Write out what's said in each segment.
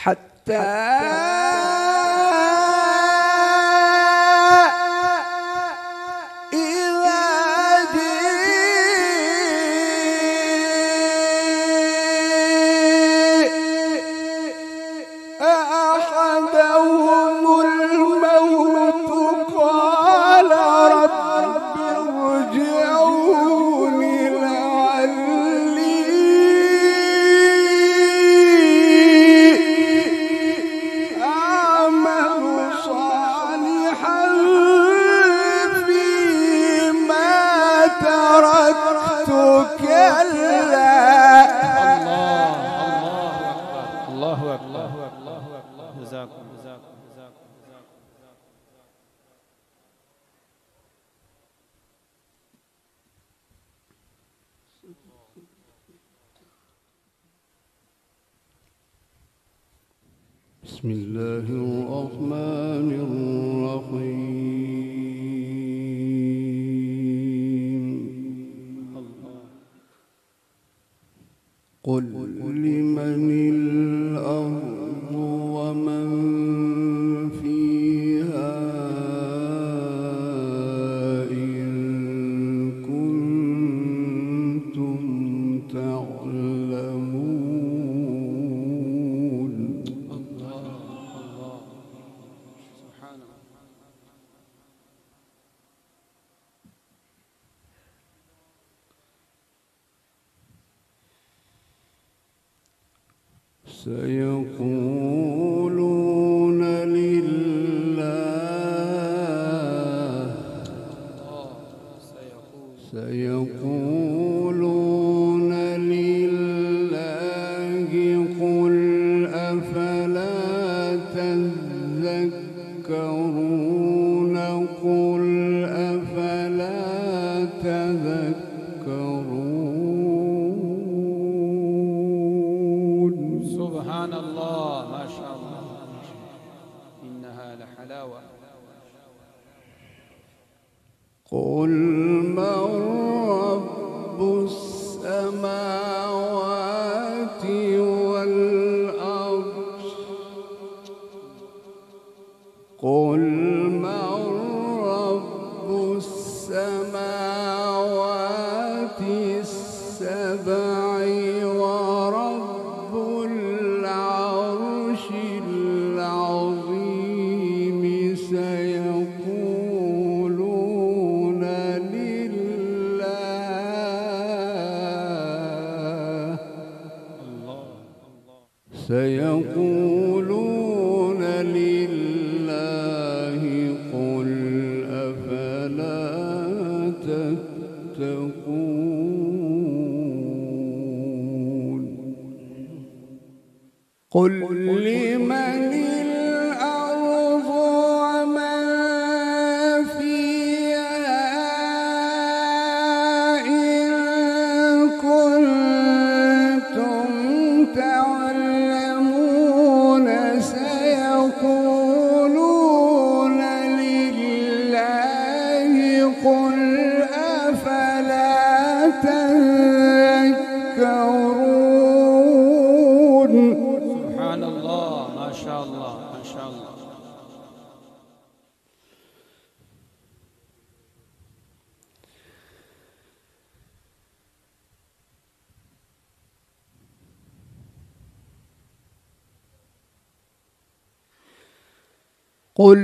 حتى بسم الله الرحمن الرحيم. قل لمن الأرض ومن فيها إن كنتم تعلمون. سيقولون لله سيقولون لله قل أفلا تذكرون قل أفلا تذكرون. سبحان الله، ما شاء الله، إنها لحلاوة. قل من رب السماوات والأرض قل من رب السماوات السبع ورب العرش العظيم. سيقولون لله سيقولون لله قل أفلا تتقون. قل لمن الأرض ومن فيها إن كنتم تعلمون. سيقولون لله قل أفلا تذكرون. سبحان الله، ما شاء الله، ما شاء الله. قل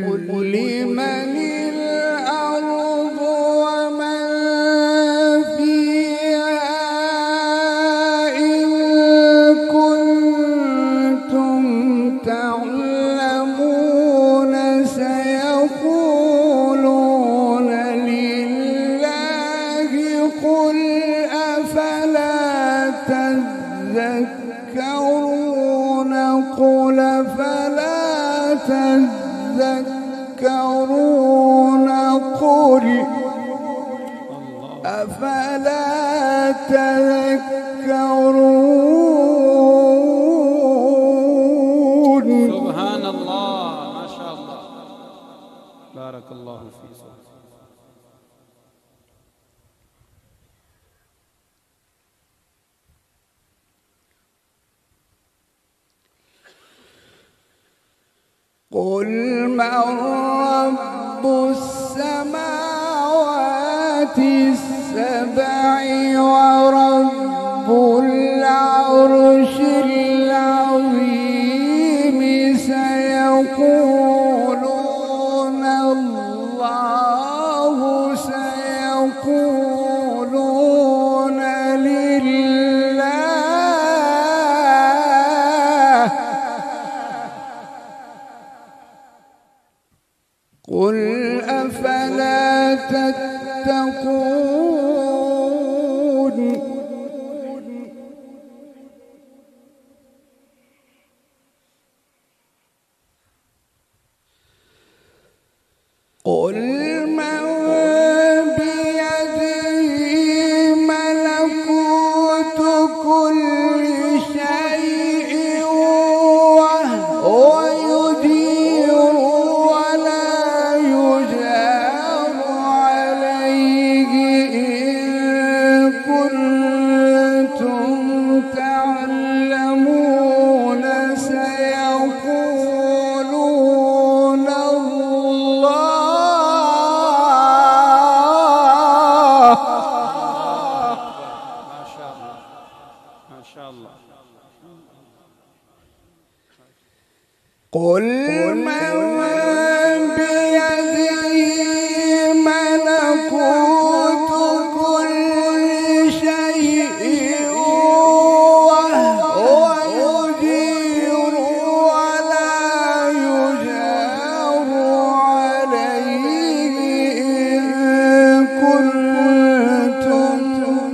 لمن الأرض ومن فيها إن كنتم تعلمون. سيقولون لله قل أفلا تذكرون قل أفلا تذكرون قل أفلا تذكرون. سبحان الله، ما شاء الله، بارك الله فيك. قل من رب السماوات السبع ورب العرش العظيم سيقولون الله سيقولون لله قل أفلا تتقون قل من بيده ملكوت كل شيء وهو يجير ولا يجار عليه إن كنتم تعلمون سيقولون الله ما شاء الله ما شاء الله. قل من بيده ملكوت كل شيء وهو يجير ولا يجار عليه إن كنتم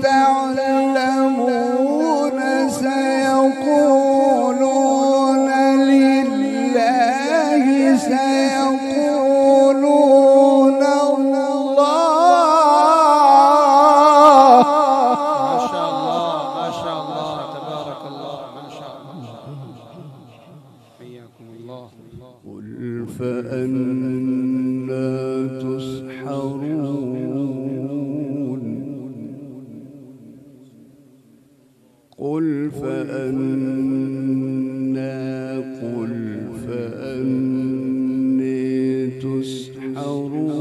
تعلمون سيقولون لله سيقولون الله ما شاء الله ما شاء الله تبارك الله ما شاء الله. حياكم الله. قل فأنا تسحرون قل فأني تسحرون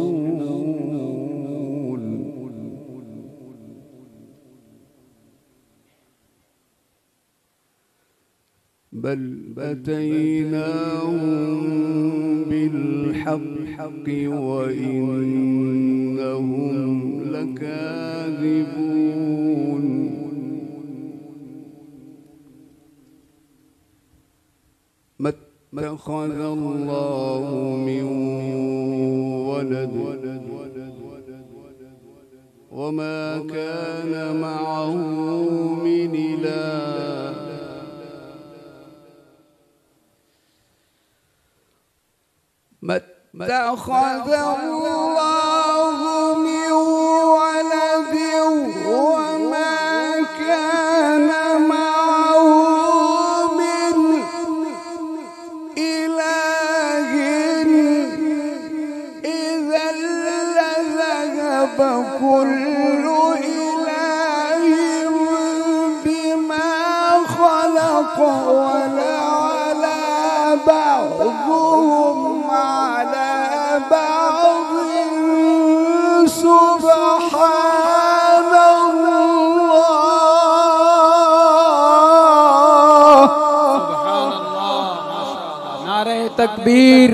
بل أتيناهم بالحق وإنهم لكاذبون ما اتخذ الله من ولد وما كان معه من إله ما اتخذ الله من ولد وما كان معه من إله إذا لذهب كل إله بما خلق ولعلى بعضهم على بعض سبحان الله سبحان الله ما شاء الله. नारे तकबीर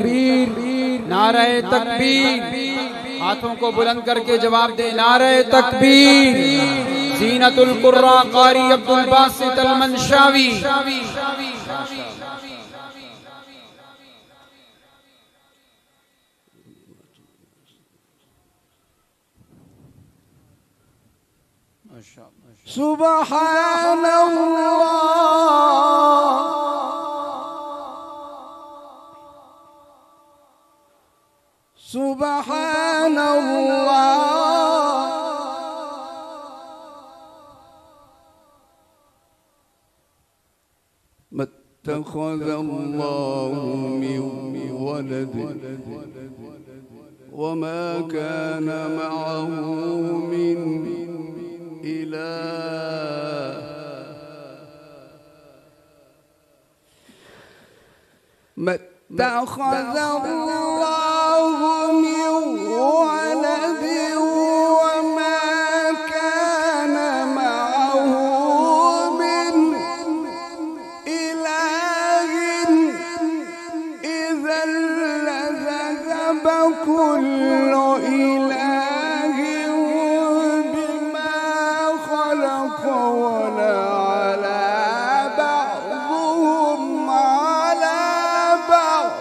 नारे तकबीर. हाथों को बुलंद करके जवाब दे नारे तकबीर. ज़ीनतुल कुर्रा कारी अब्दुल बासित अल मंशावी. سبحان الله سبحان الله ما اتخذ الله من ولد وما كان معه من إله ما اتخذ الله من ولد وما كان معه من إله إذا لذهب كل إله بما خلق ولا على بعضهم على بعض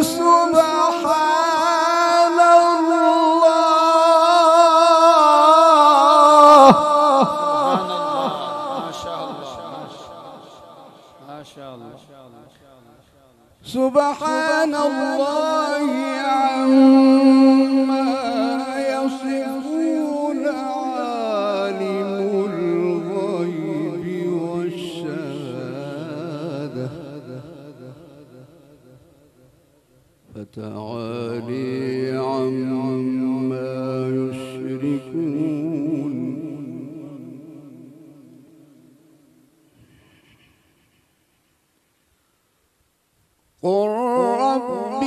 سبحان الله. سبحان الله عما يصفون عالم الغيب والشهادة فتعالي عما يشركون. قل رب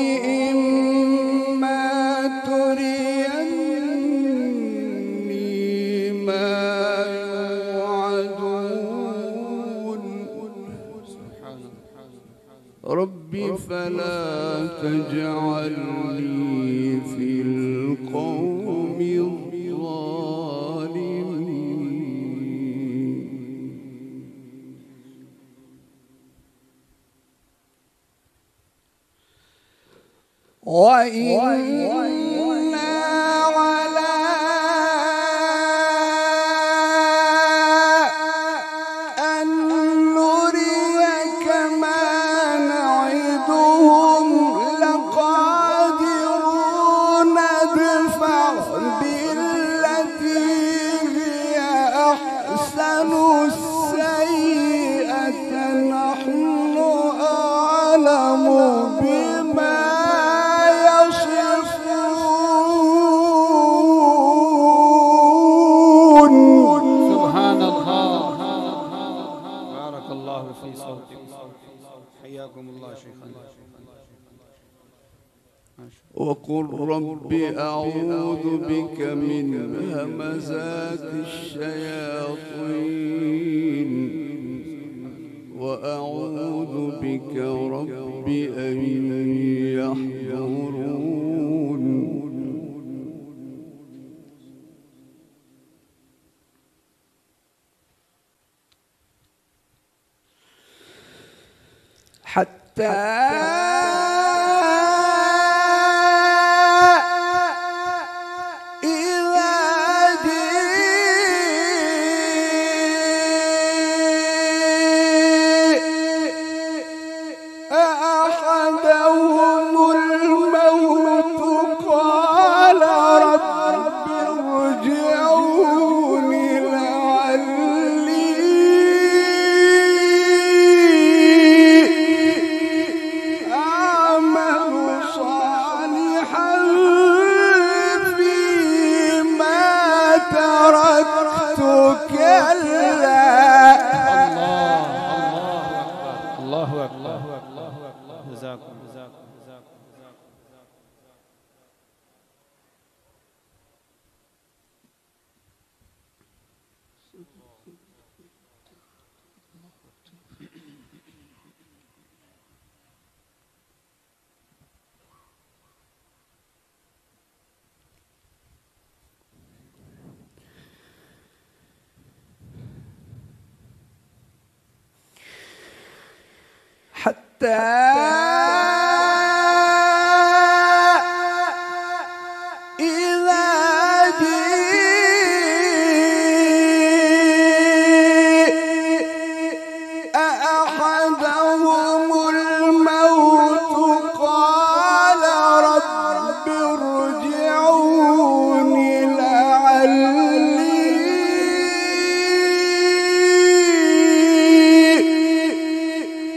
إما تريني ما يوعدون رب فلا تجعلني في القوم الظالمين. وإنا على أن نريك ما نعدهم لقادرون ادفع بالتي هي أحسن السيئة نحن أعلم بما وقل رب أعوذ بك من همزات الشياطين وأعوذ بك رب أن يحضرون. حتى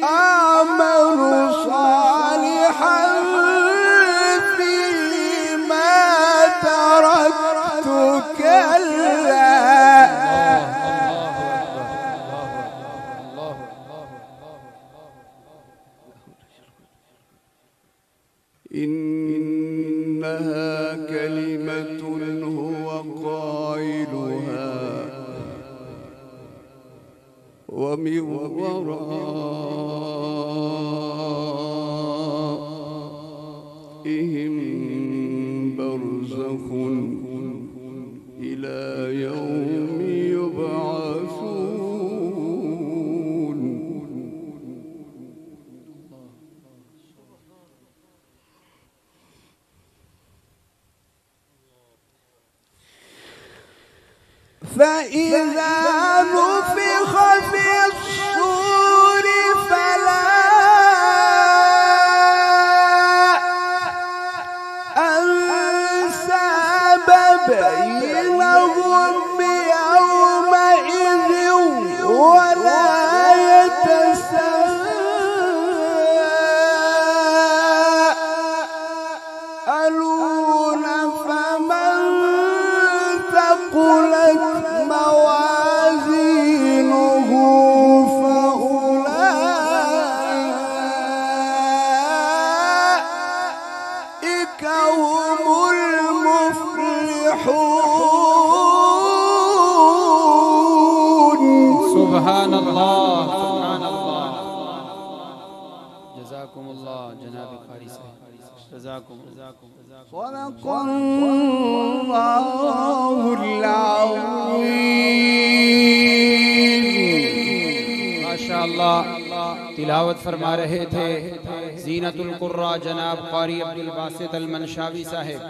أعمل صالحا إنها كلمة هو قائلها ومن ورائهم برزخ إلى يوم يبعثون. فإذا نفخ في الصور فلا أنساب بينهم يومئذ ولا يتساءلون. فمن ثقلت موازينه فأولئك هم المفلحون. سبحان الله سبحان الله. جزاكم الله جناب القاری صاحب. جزاكم صدق الله العظيم. माशाअल्लाह तिलावत फरमा रहे थे ज़ीनतुल क़ुर्रा जनाब क़ारी अब्दुल बासित अल मनशावी साहिब।